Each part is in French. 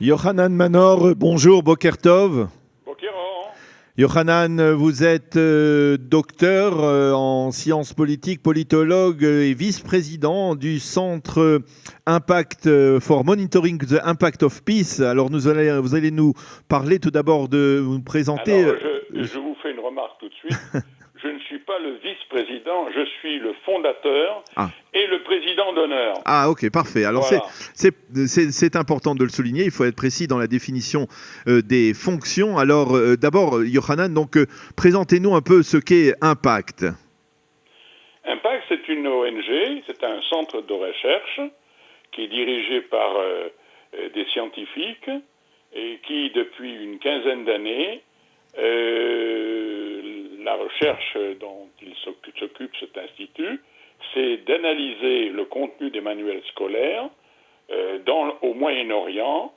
Yohanan Manor, bonjour, Boker Tov. Bokéran. Yohanan, vous êtes docteur en sciences politiques, politologue et vice-président du Centre Impact for Monitoring the Impact of Peace. Alors vous allez nous parler tout d'abord de vous présenter. Alors, je vous fais une remarque tout de suite. Je ne suis pas le vice-président, je suis le fondateur et le président d'honneur. Ah ok, parfait. Alors voilà. c'est important de le souligner, il faut être précis dans la définition des fonctions. Alors d'abord, Yohanan, donc présentez-nous un peu ce qu'est Impact. Impact, c'est une ONG, c'est un centre de recherche qui est dirigé par des scientifiques et qui, depuis une quinzaine d'années, la recherche dont il s'occupe cet institut, c'est d'analyser le contenu des manuels scolaires au Moyen-Orient,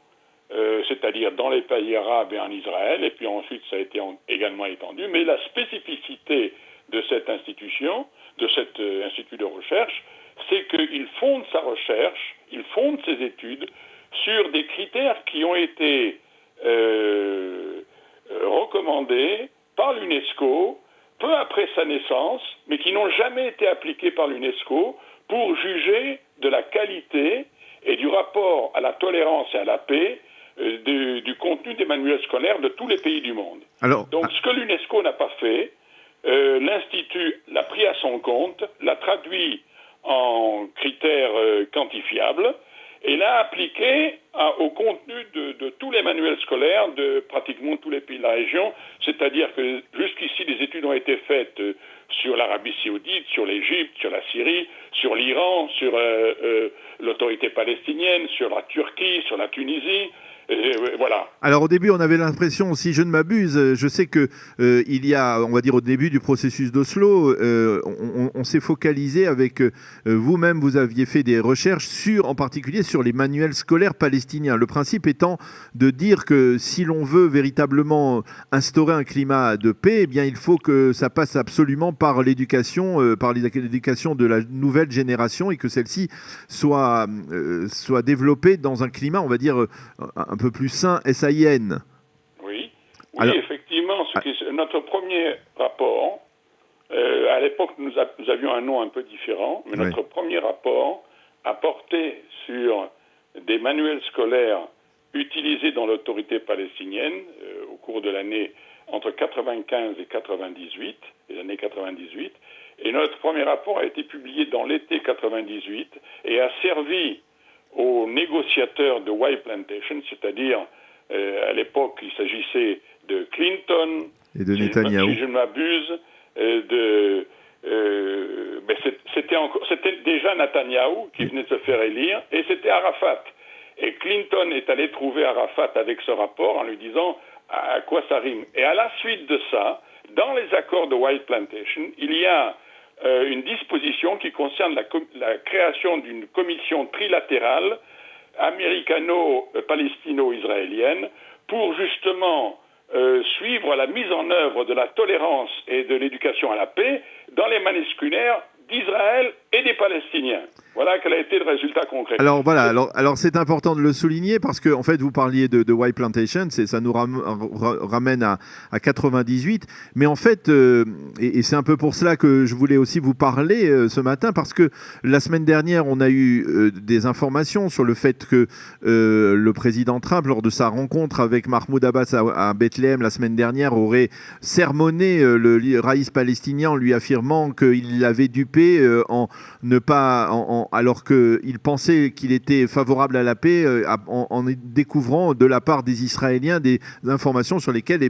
c'est-à-dire dans les pays arabes et en Israël, et puis ensuite ça a été également étendu. Mais la spécificité de cette institution, de cet institut de recherche, c'est qu'il fonde sa recherche, il fonde ses études sur des critères qui ont été recommandés par l'UNESCO peu après sa naissance, mais qui n'ont jamais été appliqués par l'UNESCO pour juger de la qualité et du rapport à la tolérance et à la paix du contenu des manuels scolaires de tous les pays du monde. Donc ce que l'UNESCO n'a pas fait, l'Institut l'a pris à son compte, l'a traduit en critères quantifiables et l'a appliqué au contenu de tous les manuels scolaires de pratiquement tous les pays de la région, c'est-à-dire que jusqu'ici les études ont été faites sur l'Arabie Saoudite, sur l'Égypte, sur la Syrie, sur l'Iran, sur l'autorité palestinienne, sur la Turquie, sur la Tunisie. Voilà. Alors au début, on avait l'impression, si je ne m'abuse, je sais que il y a, on va dire au début du processus d'Oslo, on s'est focalisé avec vous-même, vous aviez fait des recherches en particulier sur les manuels scolaires palestiniens. Le principe étant de dire que si l'on veut véritablement instaurer un climat de paix, eh bien il faut que ça passe absolument par l'éducation, de la nouvelle génération et que celle-ci soit développée dans un climat, on va dire, un peu plus sain, SAIN. Oui, alors, effectivement, notre premier rapport, à l'époque nous avions un nom un peu différent, mais notre premier rapport a porté sur des manuels scolaires utilisés dans l'autorité palestinienne au cours de l'année entre 95 et 98, les années 98, et notre premier rapport a été publié dans l'été 98 et a servi aux négociateurs de White Plantation, c'est-à-dire à l'époque il s'agissait de Clinton et de Netanyahou. Si je ne m'abuse, c'était déjà Netanyahou qui venait de se faire élire et c'était Arafat. Et Clinton est allé trouver Arafat avec ce rapport en lui disant à quoi ça rime. Et à la suite de ça, dans les accords de White Plantation, il y a une disposition qui concerne la création d'une commission trilatérale américano-palestino-israélienne pour justement suivre la mise en œuvre de la tolérance et de l'éducation à la paix dans les manuels scolaires d'Israël et des Palestiniens. Voilà quel a été le résultat concret. Alors voilà, alors c'est important de le souligner parce que en fait vous parliez de White Plantation, ça nous ramène à 98, mais en fait et c'est un peu pour cela que je voulais aussi vous parler ce matin parce que la semaine dernière on a eu des informations sur le fait que le président Trump lors de sa rencontre avec Mahmoud Abbas à Bethléem la semaine dernière aurait sermonné le raïs palestinien en lui affirmant qu'il l'avait dupé alors qu'il pensait qu'il était favorable à la paix en découvrant de la part des Israéliens des informations selon lesquelles eh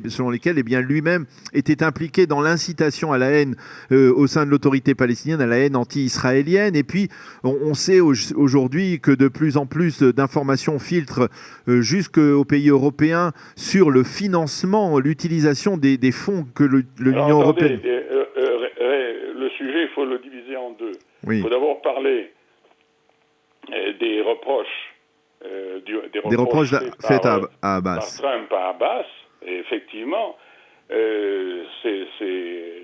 bien, lui-même était impliqué dans l'incitation à la haine au sein de l'autorité palestinienne, à la haine anti-israélienne. Et puis, on sait aujourd'hui que de plus en plus d'informations filtrent jusqu'aux pays européens sur le financement, l'utilisation des fonds que l'Union européenne... Le sujet, il faut le diviser en deux. Oui. Il faut d'abord parler des reproches faits à Abbas. Par Trump à Abbas. Et effectivement, c'est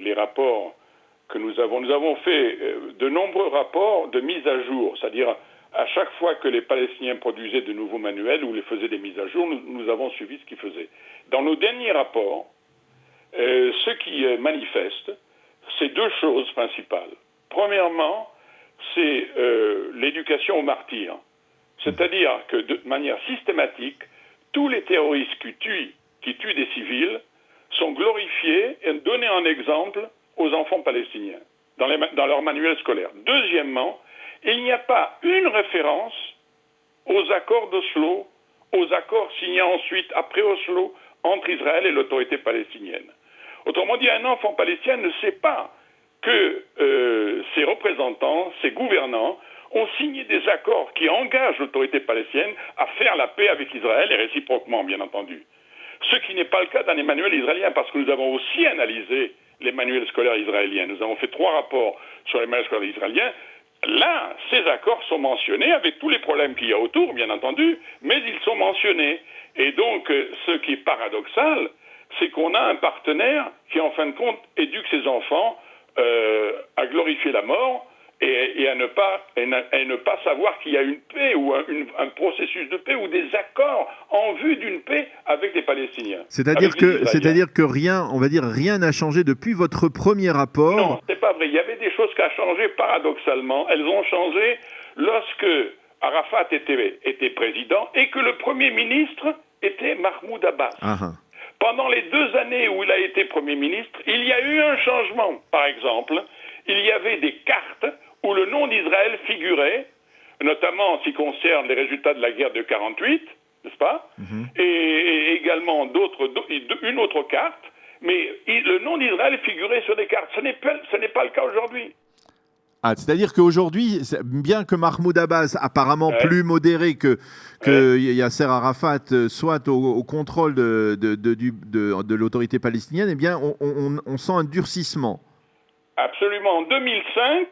les rapports que nous avons fait de nombreux rapports de mise à jour, c'est-à-dire à chaque fois que les Palestiniens produisaient de nouveaux manuels ou les faisaient des mises à jour, nous avons suivi ce qu'ils faisaient. Dans nos derniers rapports, ce qui manifeste, c'est deux choses principales. Premièrement, c'est l'éducation aux martyrs. C'est-à-dire que de manière systématique, tous les terroristes qui tuent des civils sont glorifiés et donnés en exemple aux enfants palestiniens dans leur manuel scolaire. Deuxièmement, il n'y a pas une référence aux accords d'Oslo, aux accords signés ensuite, après Oslo, entre Israël et l'autorité palestinienne. Autrement dit, un enfant palestinien ne sait pas que ses représentants, ses gouvernants, ont signé des accords qui engagent l'autorité palestinienne à faire la paix avec Israël et réciproquement, bien entendu. Ce qui n'est pas le cas dans les manuels israéliens, parce que nous avons aussi analysé les manuels scolaires israéliens. Nous avons fait 3 rapports sur les manuels scolaires israéliens. Là, ces accords sont mentionnés avec tous les problèmes qu'il y a autour, bien entendu, mais ils sont mentionnés. Et donc, ce qui est paradoxal, c'est qu'on a un partenaire qui, en fin de compte, éduque ses enfants à glorifier la mort et à ne pas savoir qu'il y a une paix ou un processus de paix ou des accords en vue d'une paix avec les Palestiniens. C'est-à-dire que rien, on va dire, rien n'a changé depuis votre premier rapport. Non, c'est pas vrai. Il y avait des choses qui ont changé paradoxalement. Elles ont changé lorsque Arafat était président et que le Premier ministre était Mahmoud Abbas. Pendant les 2 années où il a été Premier ministre, il y a eu un changement. Par exemple, il y avait des cartes où le nom d'Israël figurait, notamment en ce qui concerne les résultats de la guerre de 48, n'est-ce pas? Et également une autre carte, mais le nom d'Israël figurait sur des cartes. Ce n'est pas le cas aujourd'hui. C'est-à-dire qu'aujourd'hui, bien que Mahmoud Abbas, apparemment plus modéré que Yasser Arafat, soit au contrôle de l'autorité palestinienne, eh bien, on sent un durcissement. Absolument. En 2005,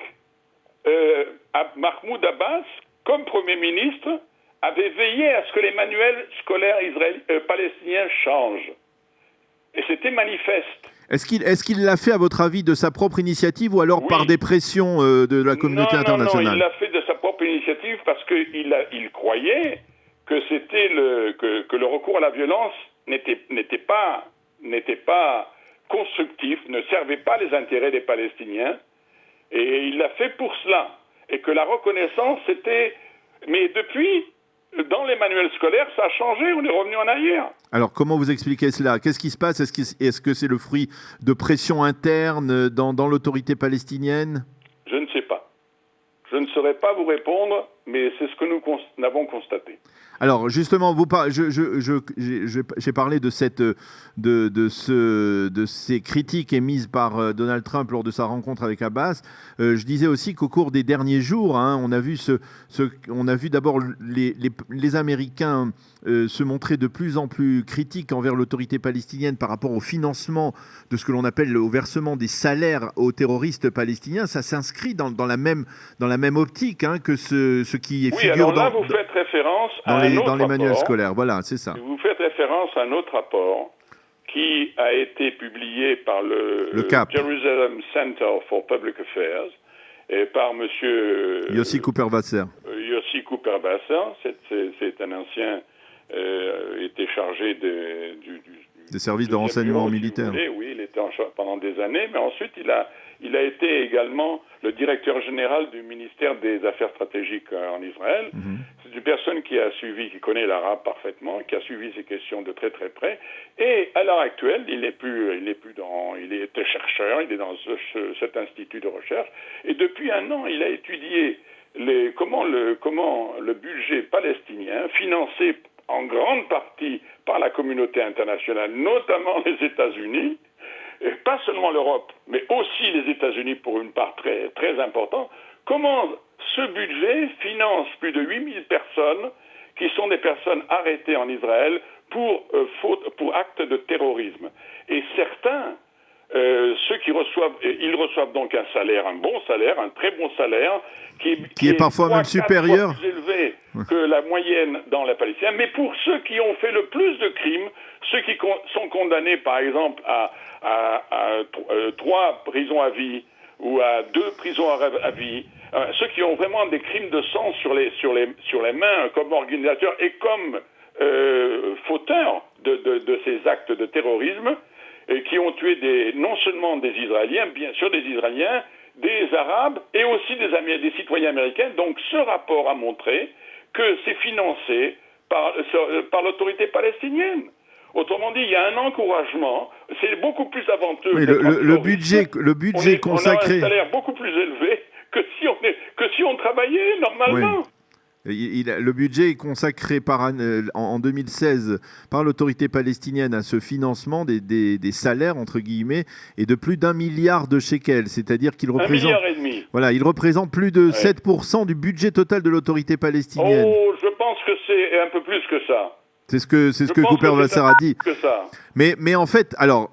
Mahmoud Abbas, comme Premier ministre, avait veillé à ce que les manuels scolaires palestiniens changent. Et c'était manifeste. Est-ce qu'il l'a fait, à votre avis, de sa propre initiative ou alors par des pressions de la communauté internationale? Non, il l'a fait de sa propre initiative parce qu'il croyait que que le recours à la violence n'était pas constructif, ne servait pas les intérêts des Palestiniens, et il l'a fait pour cela. Et que la reconnaissance, c'était... Mais depuis, dans les manuels scolaires, ça a changé, on est revenu en arrière. Alors, comment vous expliquez cela? Qu'est-ce qui se passe? Est-ce que c'est le fruit de pression interne dans l'autorité palestinienne? Je ne sais pas. Je ne saurais pas vous répondre, mais c'est ce que nous avons constaté. Alors justement, j'ai parlé de ces critiques émises par Donald Trump lors de sa rencontre avec Abbas. Je disais aussi qu'au cours des derniers jours, on a vu d'abord les Américains se montrer de plus en plus critiques envers l'autorité palestinienne par rapport au financement de ce que l'on appelle au versement des salaires aux terroristes palestiniens. Ça s'inscrit dans la même optique que ce qui est figure alors là, vous faites référence dans les manuels scolaires. Voilà, c'est ça. Vous faites référence à un autre rapport qui a été publié par le Jerusalem Center for Public Affairs et par monsieur Yossi Cooper-Vasser. Yossi Cooper-Vasser, c'est un ancien était chargé des services de renseignement militaire. Oui, il était en charge pendant des années, mais ensuite il a été également le directeur général du ministère des Affaires stratégiques en Israël. C'est une personne qui connaît l'arabe parfaitement, qui a suivi ces questions de très très près. Et à l'heure actuelle, il était chercheur, il est dans cet institut de recherche. Et depuis 1 an, il a étudié comment le budget palestinien, financé en grande partie par la communauté internationale, notamment les États-Unis, et pas seulement l'Europe, mais aussi les États-Unis pour une part très, très importante, comment ce budget finance plus de 8000 personnes qui sont des personnes arrêtées en Israël pour actes de terrorisme. Et certains, ceux qui ils reçoivent donc un salaire, un bon salaire, un très bon salaire, qui est parfois même supérieur, 3 fois plus élevé que la moyenne dans la Palestine. Mais pour ceux qui ont fait le plus de crimes, ceux qui sont condamnés par exemple à 3 prisons à vie ou à 2 prisons à vie, ceux qui ont vraiment des crimes de sang sur les mains comme organisateurs et comme fauteurs de ces actes de terrorisme, et qui ont tué non seulement des Israéliens, bien sûr des Israéliens, des Arabes et aussi des citoyens américains. Donc ce rapport a montré que c'est financé par l'autorité palestinienne. Autrement dit, il y a un encouragement, c'est beaucoup plus avantageux. Oui, le budget consacré. On a un salaire beaucoup plus élevé que si on travaillait normalement. Oui. Le budget est consacré en 2016 par l'autorité palestinienne à ce financement des salaires, entre guillemets, et de plus d'1 milliard de shekels, c'est-à-dire qu'il représente... 1,5 milliard. Voilà, il représente plus de 7% du budget total de l'autorité palestinienne. Oh, je pense que c'est un peu plus que ça. C'est ce que Cooper Vassar a dit. Mais en fait, alors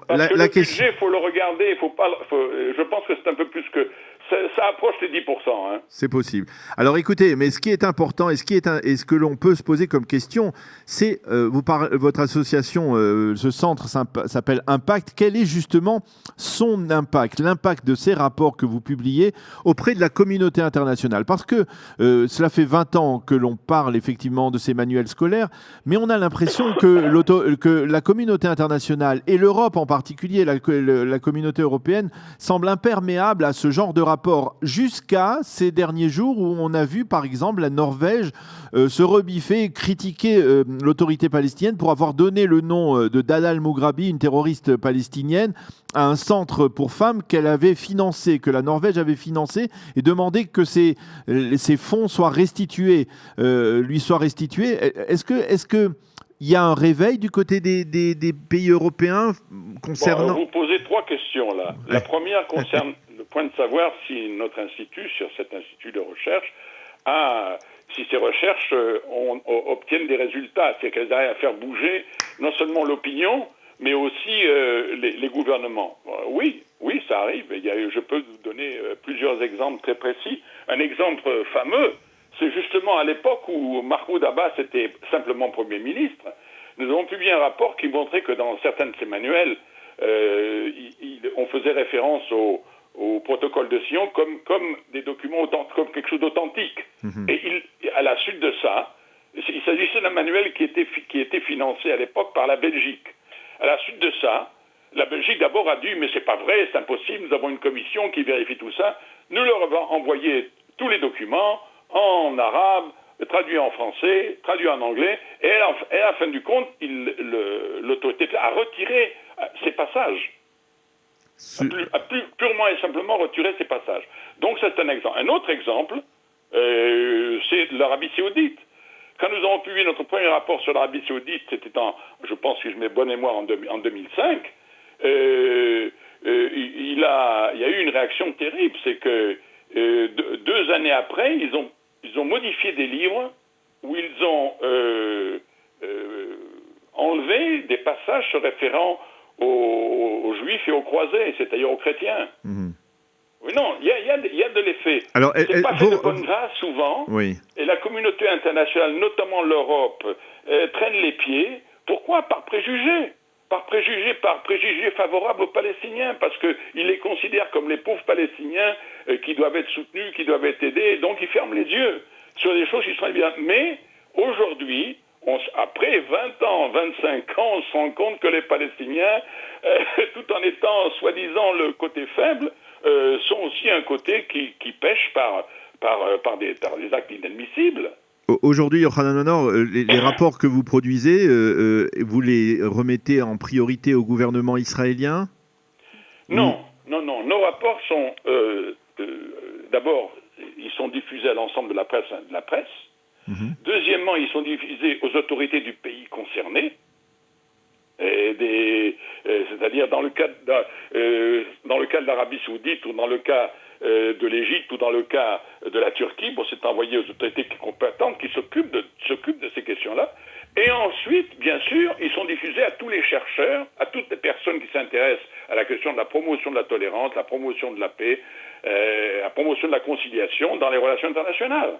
la question... budget, il faut le regarder, je pense que c'est un peu plus que... Ça approche les 10%. Hein. C'est possible. Alors écoutez, mais ce qui est important et ce que l'on peut se poser comme question, c'est, votre association, ce centre s'appelle Impact. Quel est justement son impact, l'impact de ces rapports que vous publiez auprès de la communauté internationale? Parce que cela fait 20 ans que l'on parle effectivement de ces manuels scolaires, mais on a l'impression que la communauté internationale, et l'Europe en particulier, la communauté européenne, semble imperméable à ce genre de rapport. Jusqu'à ces derniers jours où on a vu par exemple la Norvège se rebiffer, critiquer l'autorité palestinienne pour avoir donné le nom de Dalal Mughrabi, une terroriste palestinienne, à un centre pour femmes qu'elle avait financé, que la Norvège avait financé, et demander que ces fonds soient restitués, lui soient restitués. Est-ce que il y a un réveil du côté des pays européens concernant... Vous posez 3 questions là. Ouais. La première concerne le point de savoir si notre institut, sur cet institut de recherche, si ces recherches obtiennent des résultats, c'est qu'elles arrivent à faire bouger non seulement l'opinion, mais aussi les gouvernements. Oui, ça arrive. Je peux vous donner plusieurs exemples très précis. Un exemple fameux, c'est justement à l'époque où Mahmoud Abbas était simplement Premier ministre. Nous avons publié un rapport qui montrait que dans certains de ces manuels, on faisait référence au protocole de Sion comme des documents comme quelque chose d'authentique. Mm-hmm. Et à la suite de ça, il s'agissait d'un manuel qui était financé à l'époque par la Belgique. À la suite de ça, la Belgique d'abord a dit « mais c'est pas vrai, c'est impossible, nous avons une commission qui vérifie tout ça ». Nous leur avons envoyé tous les documents en arabe, traduit en français, traduit en anglais, et à la fin du compte, l'autorité a retiré ces passages. A purement et simplement retiré ces passages. Donc c'est un exemple. Un autre exemple, c'est l'Arabie Saoudite. Quand nous avons publié notre premier rapport sur l'Arabie Saoudite, c'était je pense que je mets bonne mémoire, en 2005, il y a eu une réaction terrible. C'est que 2 années après, ils ont modifié des livres où ils ont enlevé des passages se référant aux juifs et aux croisés, c'est-à-dire aux chrétiens. Mmh. Oui, non, il y a de l'effet. Alors, c'est pas fait de bonne grâce souvent, oui. Et la communauté internationale, notamment l'Europe, traîne les pieds. Pourquoi? Par préjugés favorables aux Palestiniens, parce qu'ils les considèrent comme les pauvres Palestiniens qui doivent être soutenus, qui doivent être aidés, et donc ils ferment les yeux sur des choses qui sont évidentes. Mais aujourd'hui, après 20 ans, 25 ans, on se rend compte que les Palestiniens, tout en étant soi-disant le côté faible, sont aussi un côté qui pêche par des actes inadmissibles. Aujourd'hui, Yochanan Honor, les rapports que vous produisez, vous les remettez en priorité au gouvernement israélien? Non. Nos rapports sont... d'abord, ils sont diffusés à l'ensemble de la presse. Mm-hmm. Deuxièmement, ils sont diffusés aux autorités du pays concerné. C'est-à-dire dans le cas de l'Arabie Saoudite ou dans le cas de l'Égypte ou dans le cas de la Turquie, c'est envoyé aux autorités compétentes qui s'occupent de ces questions-là. Et ensuite, bien sûr, ils sont diffusés à tous les chercheurs, à toutes les personnes qui s'intéressent à la question de la promotion de la tolérance, la promotion de la paix, la promotion de la conciliation dans les relations internationales.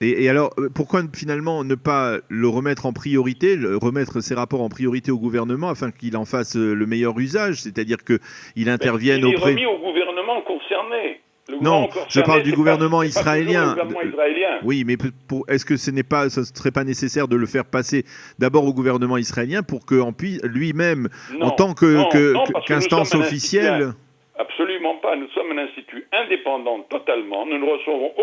Et alors, pourquoi finalement ne pas le remettre en priorité, remettre ces rapports en priorité au gouvernement afin qu'il en fasse le meilleur usage, c'est-à-dire qu'il intervienne auprès... Il est remis au gouvernement gouvernement concerné. Non, je parle du gouvernement israélien. Le gouvernement israélien. Oui, mais est-ce que ce ne serait pas nécessaire de le faire passer d'abord au gouvernement israélien pour qu'en puisse lui-même, en tant qu'instance officielle... Absolument pas. Nous sommes un institut indépendant totalement. Nous ne recevons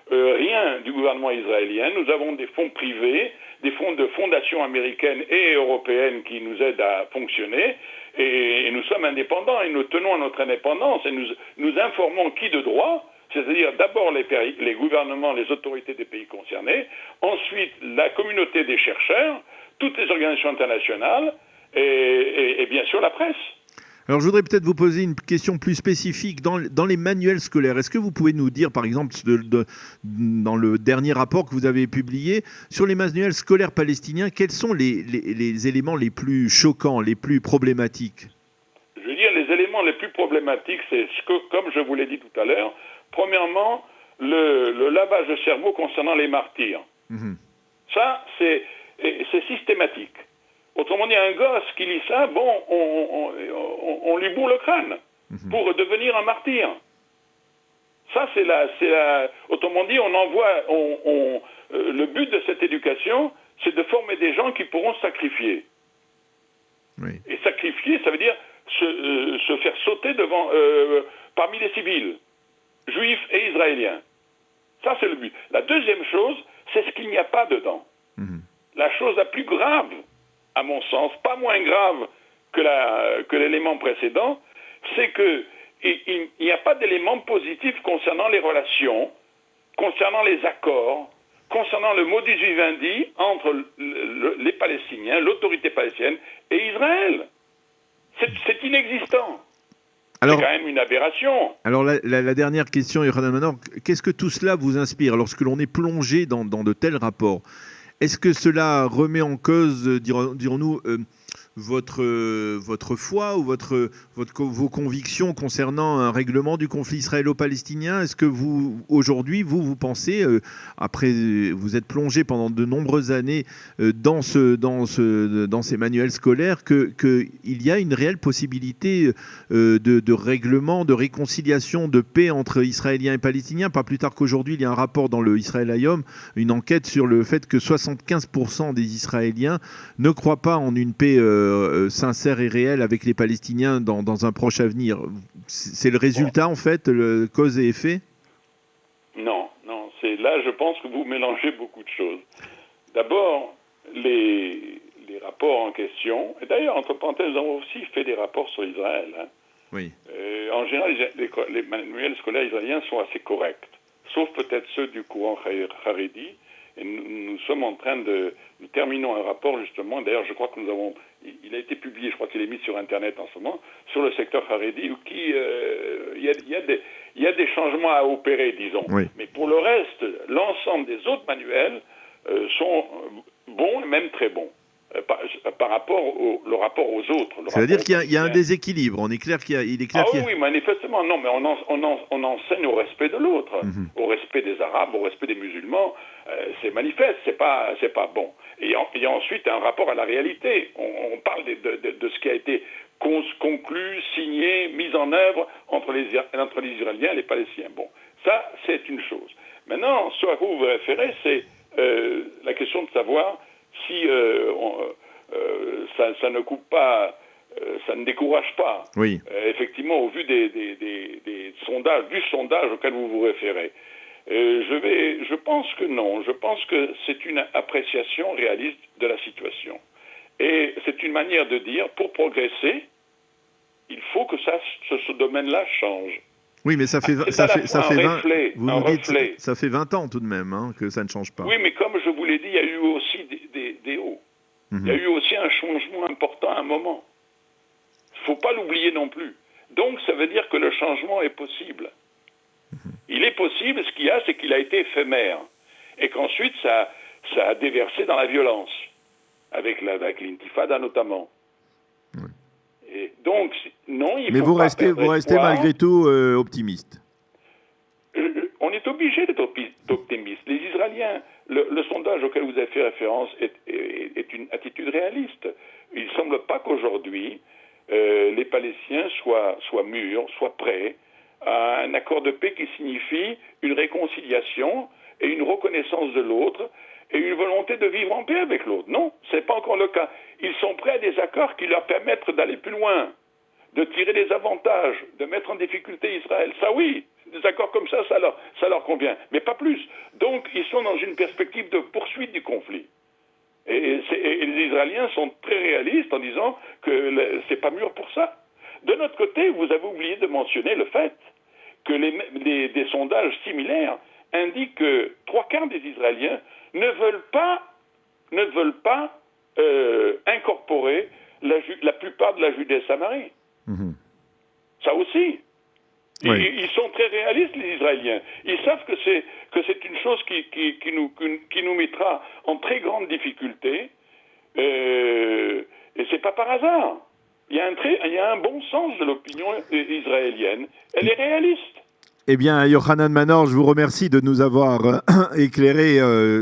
rien du gouvernement israélien. Nous avons des fonds privés, des fonds de fondations américaines et européennes qui nous aident à fonctionner. Et nous sommes indépendants et nous tenons à notre indépendance et nous informons qui de droit, c'est-à-dire d'abord les gouvernements, les autorités des pays concernés, ensuite la communauté des chercheurs, toutes les organisations internationales et bien sûr la presse. Alors, je voudrais peut-être vous poser une question plus spécifique. Dans les manuels scolaires, est-ce que vous pouvez nous dire, par exemple, dans le dernier rapport que vous avez publié, sur les manuels scolaires palestiniens, quels sont les éléments les plus choquants, les plus problématiques? Je veux dire, les éléments les plus problématiques, c'est, comme je vous l'ai dit tout à l'heure, premièrement, le lavage de cerveau concernant les martyrs. Mmh. Ça, c'est systématique. Autrement dit, un gosse qui lit ça, bon, on lui bourre le crâne pour devenir un martyr. Ça, autrement dit, le but de cette éducation, c'est de former des gens qui pourront sacrifier. Oui. Et sacrifier, ça veut dire se faire sauter parmi les civils, juifs et israéliens. Ça, c'est le but. La deuxième chose, c'est ce qu'il n'y a pas dedans. La chose la plus grave, à mon sens, pas moins grave que l'élément précédent, c'est qu'il n'y a pas d'élément positif concernant les relations, concernant les accords, concernant le modus vivendi entre les Palestiniens, l'autorité palestinienne et Israël. C'est inexistant. Alors, c'est quand même une aberration. Alors la dernière question, Yohanan Manor, qu'est-ce que tout cela vous inspire lorsque l'on est plongé dans de tels rapports? Est-ce que cela remet en cause, dirons-nous, votre foi ou vos convictions concernant un règlement du conflit israélo-palestinien? Est-ce que aujourd'hui, vous pensez, après vous êtes plongé pendant de nombreuses années dans ces manuels scolaires, qu'il y a une réelle possibilité de règlement, de réconciliation, de paix entre Israéliens et Palestiniens? Pas plus tard qu'aujourd'hui, il y a un rapport dans le Israël Hayom, une enquête sur le fait que 75% des Israéliens ne croient pas en une paix sincère et réelle avec les Palestiniens dans un proche avenir. C'est le résultat, en fait, cause et effet? Non. Là, je pense que vous mélangez beaucoup de choses. D'abord, les rapports en question, et d'ailleurs, entre parenthèses, nous avons aussi fait des rapports sur Israël. Oui. En général, les manuels scolaires israéliens sont assez corrects, sauf peut-être ceux du courant Haredi. Et nous sommes en train nous terminons un rapport justement, d'ailleurs je crois que il a été publié, je crois qu'il est mis sur Internet en ce moment, sur le secteur Haredi, où il y a des changements à opérer, disons. Oui. Mais pour le reste, l'ensemble des autres manuels sont bons et même très bons. Par rapport le rapport aux autres. C'est-à-dire qu'il y a un déséquilibre. On est clair il est clair qu'il y a... Oui, manifestement. Non, mais on enseigne au respect de l'autre, au respect des Arabes, au respect des musulmans. C'est manifeste, c'est pas bon. Et il y a ensuite un rapport à la réalité. On parle de ce qui a été conclu, signé, mis en œuvre entre les Israéliens et les Palestiniens. Bon, ça, c'est une chose. Maintenant, ce à quoi vous vous référez, c'est la question de savoir si ça ne coupe pas, ça ne décourage pas. Oui. Effectivement, au vu des sondages, du sondage auquel vous vous référez. Je pense que non. Je pense que c'est une appréciation réaliste de la situation. Et c'est une manière de dire, pour progresser, il faut que ce domaine-là change. Oui, mais ça fait 20 ans tout de même que ça ne change pas. Oui, mais comme je vous l'ai dit, il y a eu aussi des hauts. Il y a eu aussi un changement important à un moment. Il ne faut pas l'oublier non plus. Donc, ça veut dire que le changement est possible. Il est possible, ce qu'il y a, c'est qu'il a été éphémère. Et qu'ensuite, ça a déversé dans la violence, avec l'intifada notamment. Oui. Et donc, non, il mais faut pas Mais vous restez malgré tout optimiste. On est obligé d'être optimiste. Les Israéliens, le sondage auquel vous avez fait référence est une attitude réaliste. Il ne semble pas qu'aujourd'hui, les Palestiniens soient mûrs, soient prêts à un accord de paix qui signifie une réconciliation et une reconnaissance de l'autre et une volonté de vivre en paix avec l'autre. Non, ce n'est pas encore le cas. Ils sont prêts à des accords qui leur permettent d'aller plus loin, de tirer des avantages, de mettre en difficulté Israël. Ça oui, des accords comme ça leur convient, mais pas plus. Donc ils sont dans une perspective de poursuite du conflit. Et les Israéliens sont très réalistes en disant que c'est pas mûr pour ça. De notre côté, vous avez oublié de mentionner le fait que des sondages similaires indiquent que 3/4 des Israéliens ne veulent pas incorporer la plupart de la Judée-Samarie. Mmh. Ça aussi. Oui. Ils sont très réalistes, les Israéliens. Ils savent que c'est une chose qui nous mettra en très grande difficulté. Et c'est pas par hasard. Il y a un bon sens de l'opinion israélienne. Elle est réaliste. Eh bien, Yochanan Manor, je vous remercie de nous avoir éclairé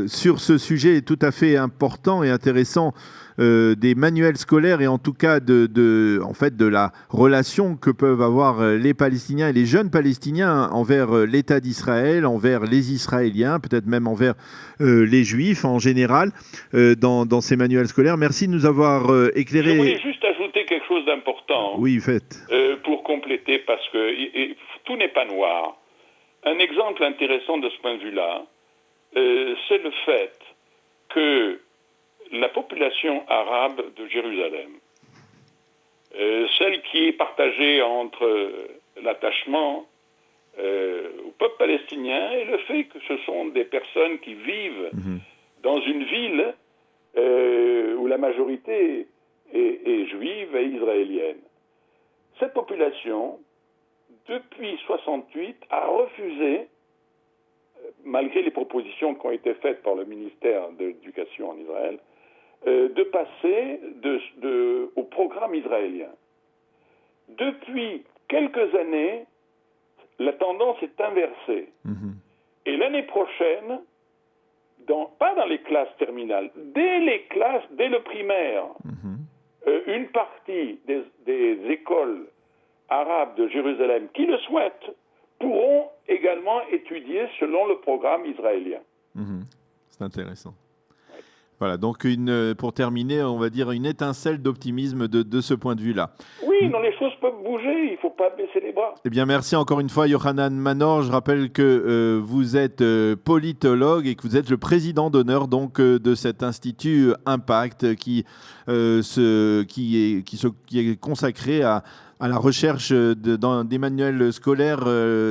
sur ce sujet tout à fait important et intéressant des manuels scolaires et en tout cas de la relation que peuvent avoir les Palestiniens et les jeunes Palestiniens envers l'État d'Israël, envers les Israéliens, peut-être même envers les Juifs en général dans ces manuels scolaires. Merci de nous avoir éclairé. J'aimerais juste ajouter quelque chose d'important. Oui, faites. Pour compléter, parce que tout n'est pas noir. Un exemple intéressant de ce point de vue-là, c'est le fait que la population arabe de Jérusalem, celle qui est partagée entre l'attachement au peuple palestinien et le fait que ce sont des personnes qui vivent dans une ville où la majorité est juive et israélienne. Cette population, depuis 1968, a refusé, malgré les propositions qui ont été faites par le ministère de l'Éducation en Israël, de passer au programme israélien. Depuis quelques années, la tendance est inversée. Et l'année prochaine, pas dans les classes terminales, dès le primaire, une partie des écoles arabes de Jérusalem qui le souhaitent pourront également étudier selon le programme israélien. C'est intéressant. Ouais. Voilà, donc pour terminer, on va dire une étincelle d'optimisme de ce point de vue-là. Oui, non, les choses peuvent bouger, il ne faut pas baisser les bras. Eh bien, merci encore une fois, Yochanan Manor. Je rappelle que vous êtes politologue et que vous êtes le président d'honneur donc de cet institut Impact qui est consacré à la recherche des manuels scolaires,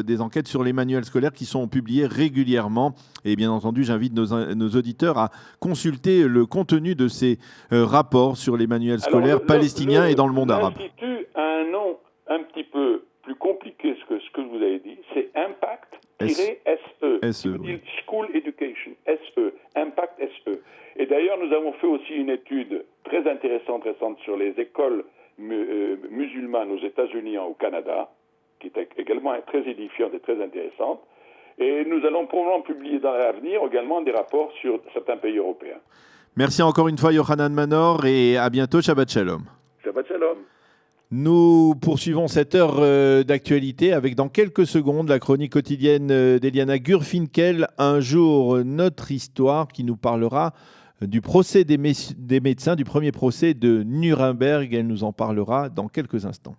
des enquêtes sur les manuels scolaires qui sont publiés régulièrement. Et bien entendu, j'invite nos auditeurs à consulter le contenu de ces rapports sur les manuels scolaires palestiniens et dans le monde arabe. L'Institut a un nom un petit peu plus compliqué que ce que vous avez dit. C'est Impact-SE. SE, oui. School Education, SE. Impact SE. Et d'ailleurs, nous avons fait aussi une étude très intéressante récente sur les écoles musulmanes aux États-Unis et au Canada, qui est également très édifiante et très intéressante. Et nous allons probablement publier dans l'avenir également des rapports sur certains pays européens. Merci encore une fois, Yochanan Manor, et à bientôt. Shabbat Shalom. Shabbat Shalom. Nous poursuivons cette heure d'actualité avec dans quelques secondes la chronique quotidienne d'Eliana Gurfinkel, un jour notre histoire, qui nous parlera du procès des médecins, du premier procès de Nuremberg. Elle nous en parlera dans quelques instants.